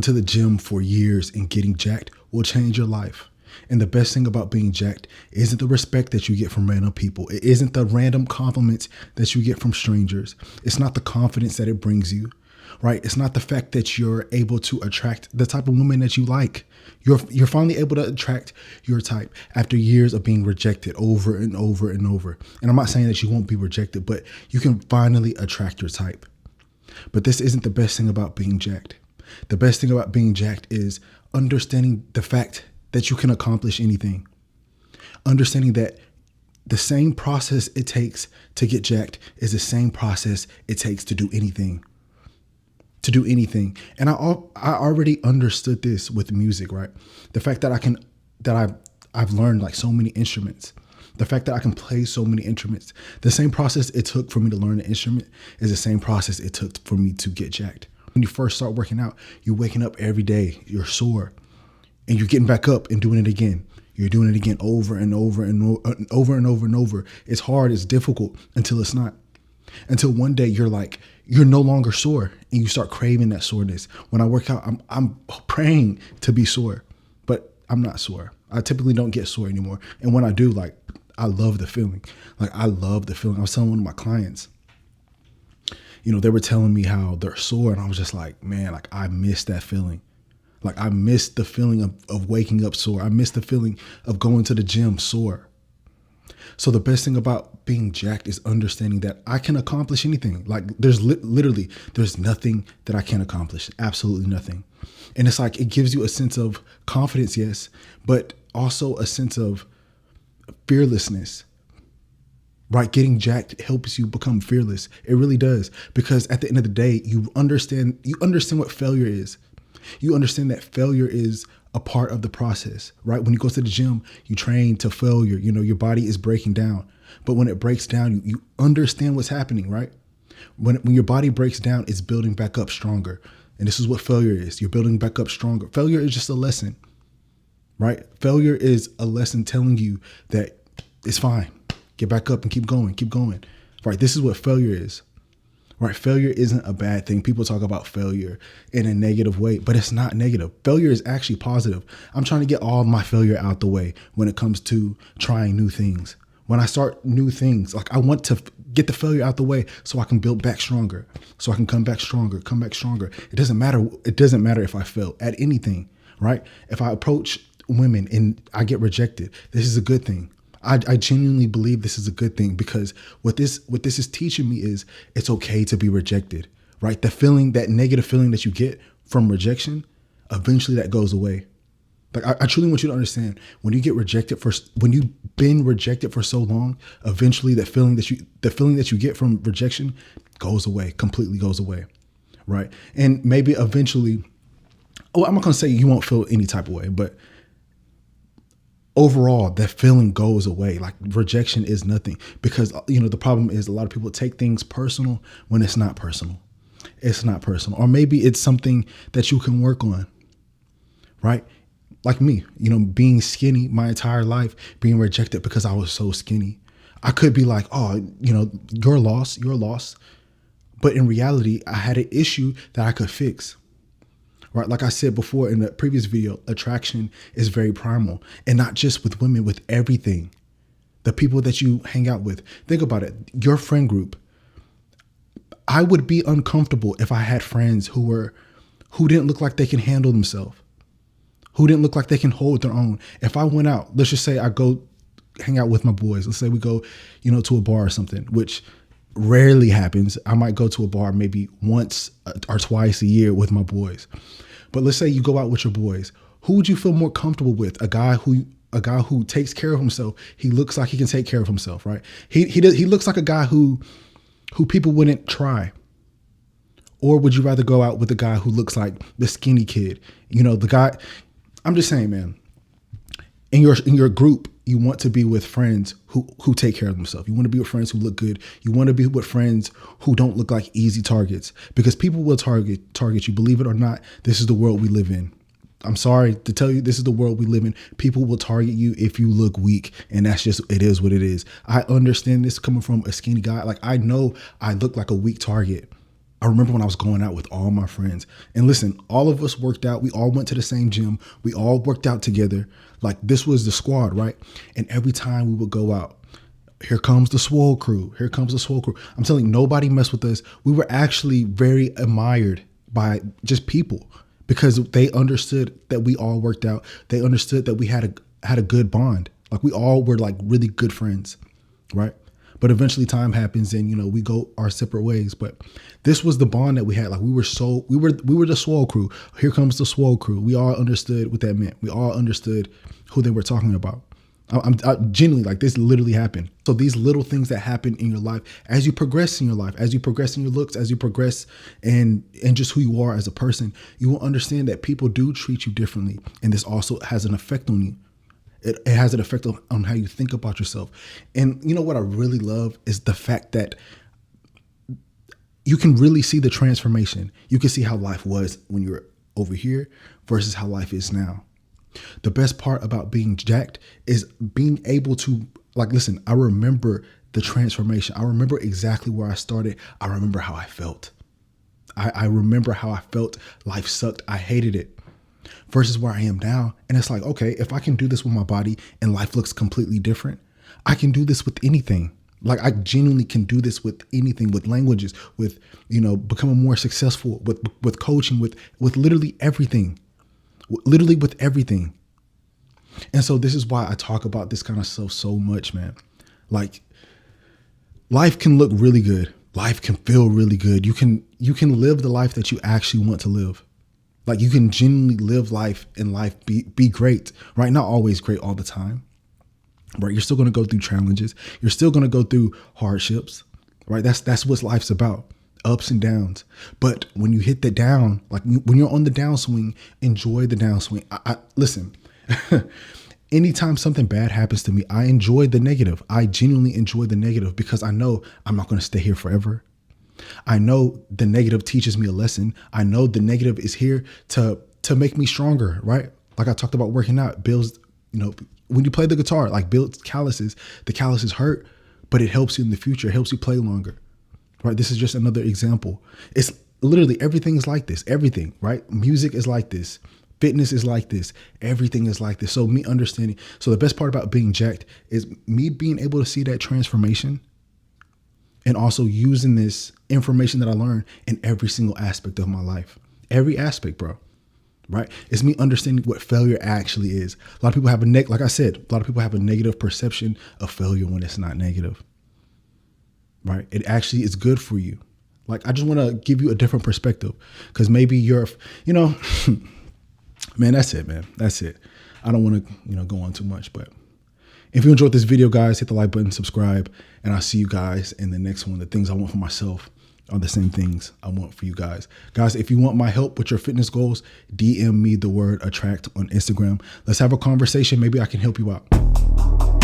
to the gym for years and getting jacked will change your life. And the best thing about being jacked isn't the respect that you get from random people. It isn't the random compliments that you get from strangers. It's not the confidence that it brings you, right? It's not the fact that you're able to attract the type of woman that you like. You're finally able to attract your type after years of being rejected over and over and over. And I'm not saying that you won't be rejected, but you can finally attract your type. But this isn't the best thing about being jacked. The best thing about being jacked is understanding the fact that you can accomplish anything. Understanding that the same process it takes to get jacked is the same process it takes to do anything. And I already understood this with music, right? The fact that I've learned like so many instruments. The fact that I can play so many instruments. The same process it took for me to learn an instrument is the same process it took for me to get jacked. When you first start working out, you're waking up every day, you're sore, and you're getting back up and doing it again. You're doing it again over and over and over and over and over. It's hard, it's difficult until it's not. Until one day you're no longer sore and you start craving that soreness. When I work out, I'm praying to be sore, but I'm not sore. I typically don't get sore anymore. And when I do, I love the feeling. I love the feeling. I was telling one of my clients, they were telling me how they're sore, and I was just like, man, I miss that feeling. I miss the feeling of waking up sore. I miss the feeling of going to the gym sore. So the best thing about being jacked is understanding that I can accomplish anything. There's literally nothing that I can't accomplish. Absolutely nothing. And it's it gives you a sense of confidence, yes, but also a sense of fearlessness. Right? Getting jacked helps you become fearless. It really does. Because at the end of the day, you understand what failure is. You understand that failure is a part of the process, right? When you go to the gym, you train to failure. Your body is breaking down. But when it breaks down, you understand what's happening, right? When your body breaks down, it's building back up stronger. And this is what failure is. You're building back up stronger. Failure is just a lesson, right? Failure is a lesson telling you that it's fine. Get back up and keep going, right? This is what failure is, right? Failure isn't a bad thing. People talk about failure in a negative way, but it's not negative. Failure is actually positive. I'm trying to get all my failure out the way when it comes to trying new things. When I start new things, I want to get the failure out the way so I can build back stronger, so I can come back stronger. It doesn't matter if I fail at anything, right? If I approach women and I get rejected, this is a good thing. I genuinely believe this is a good thing, because what this is teaching me is it's okay to be rejected, right? That negative feeling that you get from rejection, eventually that goes away. I truly want you to understand, when you've been rejected for so long, eventually the feeling that you get from rejection goes away, completely goes away, right? And maybe eventually, I'm not going to say you won't feel any type of way, but overall, that feeling goes away. Rejection is nothing, because, the problem is a lot of people take things personal when it's not personal. It's not personal. Or maybe it's something that you can work on, right? Like me, being skinny my entire life, being rejected because I was so skinny. I could be like, oh, your loss. But in reality, I had an issue that I could fix. Right? Like I said before in the previous video, attraction is very primal, and not just with women, with everything. The people that you hang out with. Think about it. Your friend group. I would be uncomfortable if I had friends who didn't look like they can handle themselves, who didn't look like they can hold their own. If I went out, let's just say I go hang out with my boys. Let's say we go, to a bar or something, which rarely happens. I might go to a bar maybe once or twice a year with my boys. But let's say you go out with your boys. Who would you feel more comfortable with? A guy who takes care of himself. He looks like he can take care of himself, right? He looks like a guy who people wouldn't try. Or would you rather go out with a guy who looks like the skinny kid? The guy. I'm just saying, man. In your group, you want to be with friends who take care of themselves. You want to be with friends who look good. You want to be with friends who don't look like easy targets, because people will target you. Believe it or not, this is the world we live in. I'm sorry to tell you, this is the world we live in. People will target you if you look weak, and it is what it is. I understand this coming from a skinny guy. I know I look like a weak target. I remember when I was going out with all my friends, and listen, all of us worked out. We all went to the same gym. We all worked out together. Like this was the squad, right? And every time we would go out, here comes the swole crew. Here comes the swole crew. I'm telling you, nobody messed with us. We were actually very admired by just people because they understood that we all worked out. They understood that we had a good bond. Like we all were like really good friends, right? But eventually time happens and, we go our separate ways. But this was the bond that we had. Like we were the swole crew. Here comes the swole crew. We all understood what that meant. We all understood who they were talking about. I genuinely, like, this literally happened. So these little things that happen in your life, as you progress in your life, as you progress in your looks, as you progress and just who you are as a person, you will understand that people do treat you differently. And this also has an effect on you. It has an effect on how you think about yourself. And you know what I really love is the fact that you can really see the transformation. You can see how life was when you were over here versus how life is now. The best part about being jacked is being able to, like, listen, I remember the transformation. I remember exactly where I started. I remember how I felt. I remember how I felt. Life sucked. I hated it. Versus where I am now. And it's like, okay, if I can do this with my body and life looks completely different, I can do this with anything. Like I genuinely can do this with anything, with languages, with, becoming more successful, with coaching, with literally everything. Literally with everything. And so this is why I talk about this kind of stuff so much, man. Like life can look really good. Life can feel really good. You can live the life that you actually want to live. Like you can genuinely live life and life be great, right? Not always great all the time, right? You're still going to go through challenges. You're still going to go through hardships, right? That's what life's about. Ups and downs. But when you hit the down, like when you're on the downswing, enjoy the downswing. I listen, anytime something bad happens to me, I enjoy the negative. I genuinely enjoy the negative because I know I'm not going to stay here forever. I know the negative teaches me a lesson. I know the negative is here to make me stronger, right? Like I talked about working out, builds, when you play the guitar, like builds calluses, the calluses hurt, but it helps you in the future. It helps you play longer. Right. This is just another example. It's literally everything is like this. Everything. Right. Music is like this. Fitness is like this. Everything is like this. So me understanding. So the best part about being jacked is me being able to see that transformation and also using this information that I learned in every single aspect of my life. Every aspect, bro. Right. It's me understanding what failure actually is. A lot of people have like I said, a lot of people have a negative perception of failure when it's not negative. Right. It actually is good for you. Like, I just want to give you a different perspective because maybe you're, man, that's it, man. That's it. I don't want to, go on too much, but if you enjoyed this video, guys, hit the like button, subscribe, and I'll see you guys in the next one. The things I want for myself are the same things I want for you guys. Guys, if you want my help with your fitness goals, DM me the word attract on Instagram. Let's have a conversation. Maybe I can help you out.